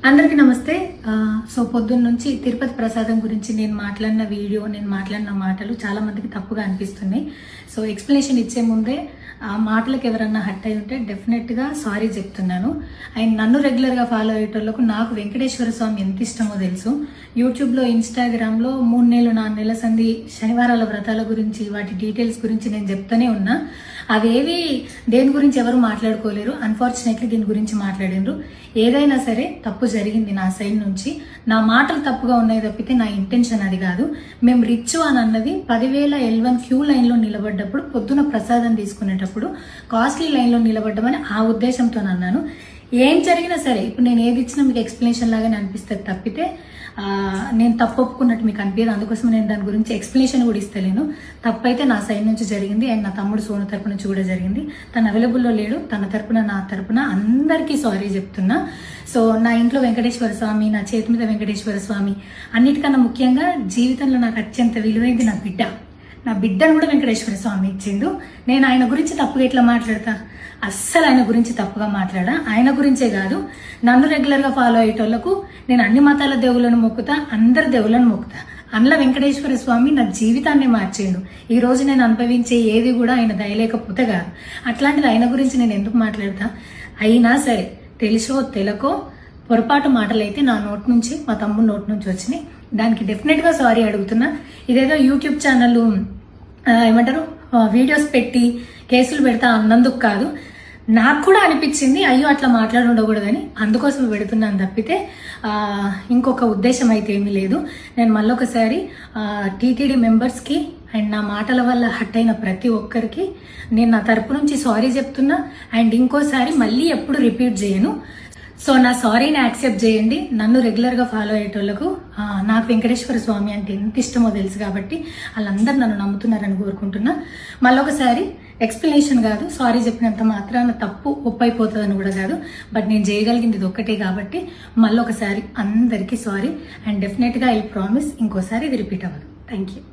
అందరికీ నమస్తే. సో పొద్దున్న నుంచి తిరుపతి ప్రసాదం గురించి నేను మాట్లాడిన వీడియో, నేను మాట్లాడిన మాటలు చాలా మందికి తప్పుగా అనిపిస్తున్నాయి. సో ఎక్స్ప్లెనేషన్ ఇచ్చే ముందే ఆ మాటలకు ఎవరన్నా హట్ అయి ఉంటే డెఫినెట్గా సారీ చెప్తున్నాను. అండ్ నన్ను రెగ్యులర్గా ఫాలో అయ్యేటోళ్ళకు నాకు వెంకటేశ్వర స్వామి ఎంత ఇష్టమో తెలుసు. యూట్యూబ్లో, ఇన్స్టాగ్రామ్లో 3 నెలలు 4 నెలల సంధి శనివారాల వ్రతాల గురించి, వాటి డీటెయిల్స్ గురించి నేను చెప్తూనే ఉన్నా. అవేవి దేని గురించి ఎవరు మాట్లాడుకోలేరు. అన్ఫార్చునేట్లీ దీని గురించి మాట్లాడినరు. ఏదైనా సరే తప్పు జరిగింది నా సైడ్ నుంచి. నా మాటలు తప్పుగా ఉన్నాయి తప్పితే నా ఇంటెన్షన్ అది కాదు. మేము రిచ్ అని అన్నది 10,000 L1 క్యూ లైన్లో నిలబడ్డప్పుడు, పొద్దున ప్రసాదం తీసుకునేటప్పుడు కాస్ట్లీ లైన్లో నిలబడ్డమని ఆ ఉద్దేశంతో అన్నాను. ఏం జరిగినా సరే ఇప్పుడు నేను ఏది ఇచ్చినా మీకు ఎక్స్ప్లెనేషన్ లాగానే అనిపిస్తుంది తప్పితే నేను తప్పు ఒప్పుకున్నట్టు మీకు అనిపించదు. అందుకోసం నేను దాని గురించి ఎక్స్ప్లెనేషన్ కూడా ఇస్తలేను. తప్పైతే నా సైడ్ నుంచి జరిగింది అండ్ నా తమ్ముడు సోను తరపున నుంచి కూడా జరిగింది. తను అవైలబుల్లో లేడు. తన తరపున, నా తరపున అందరికీ సారీ చెప్తున్నా. సో నా ఇంట్లో వెంకటేశ్వర స్వామి, నా చేతి మీద వెంకటేశ్వర స్వామి, అన్నిటికన్నా ముఖ్యంగా జీవితంలో నాకు అత్యంత విలువైంది నా బిడ్డ. నా బిడ్డను కూడా వెంకటేశ్వర స్వామి ఇచ్చిండు. నేను ఆయన గురించి తప్పుగా ఎట్లా మాట్లాడతా? అస్సలు ఆయన గురించి తప్పుగా మాట్లాడా. ఆయన గురించే కాదు, నన్ను రెగ్యులర్గా ఫాలో అయ్యేటోళ్లకు నేను అన్ని మతాల దేవులను మొక్కుతా, అందరి దేవులను మొక్కుతా. అందులో వెంకటేశ్వర స్వామి నా జీవితాన్ని మార్చేయండు. ఈ రోజు నేను అనుభవించే ఏది కూడా ఆయన దయలేకపోతే కాదు. అట్లాంటిది ఆయన గురించి నేను ఎందుకు మాట్లాడతా? అయినా సరే తెలుసో తెలకో పొరపాటు మాటలైతే నా నోటి నుంచి, మా తమ్ముడు నోటి నుంచి వచ్చినాయి. దానికి డెఫినెట్గా సారీ అడుగుతున్నా. ఇదేదో యూట్యూబ్ ఛానల్ ఏమంటారు వీడియోస్ పెట్టి కేసులు పెడతా అన్నందుకు కాదు, నాకు కూడా అనిపించింది అయ్యో అట్లా మాట్లాడి ఉండకూడదని, అందుకోసం పెడుతున్నాను తప్పితే ఇంకొక ఉద్దేశం అయితే ఏమీ లేదు. నేను మళ్ళొకసారి టీటీడీ మెంబర్స్కి అండ్ నా మాటల వల్ల హట్ అయిన ప్రతి ఒక్కరికి నేను నా తరపు నుంచి సారీ చెప్తున్నా. అండ్ ఇంకోసారి మళ్ళీ ఎప్పుడు రిపీట్ చేయను. సో నా సారీని యాక్సెప్ట్ చేయండి. నన్ను రెగ్యులర్గా ఫాలో అయ్యేటోళ్లకు నాకు వెంకటేశ్వర స్వామి అంటే ఎంత ఇష్టమో తెలుసు కాబట్టి వాళ్ళందరూ నన్ను నమ్ముతున్నారని కోరుకుంటున్నా. మళ్ళొకసారి ఎక్స్ప్లెనేషన్ కాదు, సారీ చెప్పినంత మాత్రాన తప్పు ఒప్పైపోతుందని కూడా కాదు. బట్ నేను చేయగలిగింది ఇది ఒక్కటే కాబట్టి మళ్ళొకసారి అందరికీ సారీ. అండ్ డెఫినెట్గా ఐ ప్రామిస్ ఇంకోసారి ఇది రిపీట్ అవ్వదు. Thank you.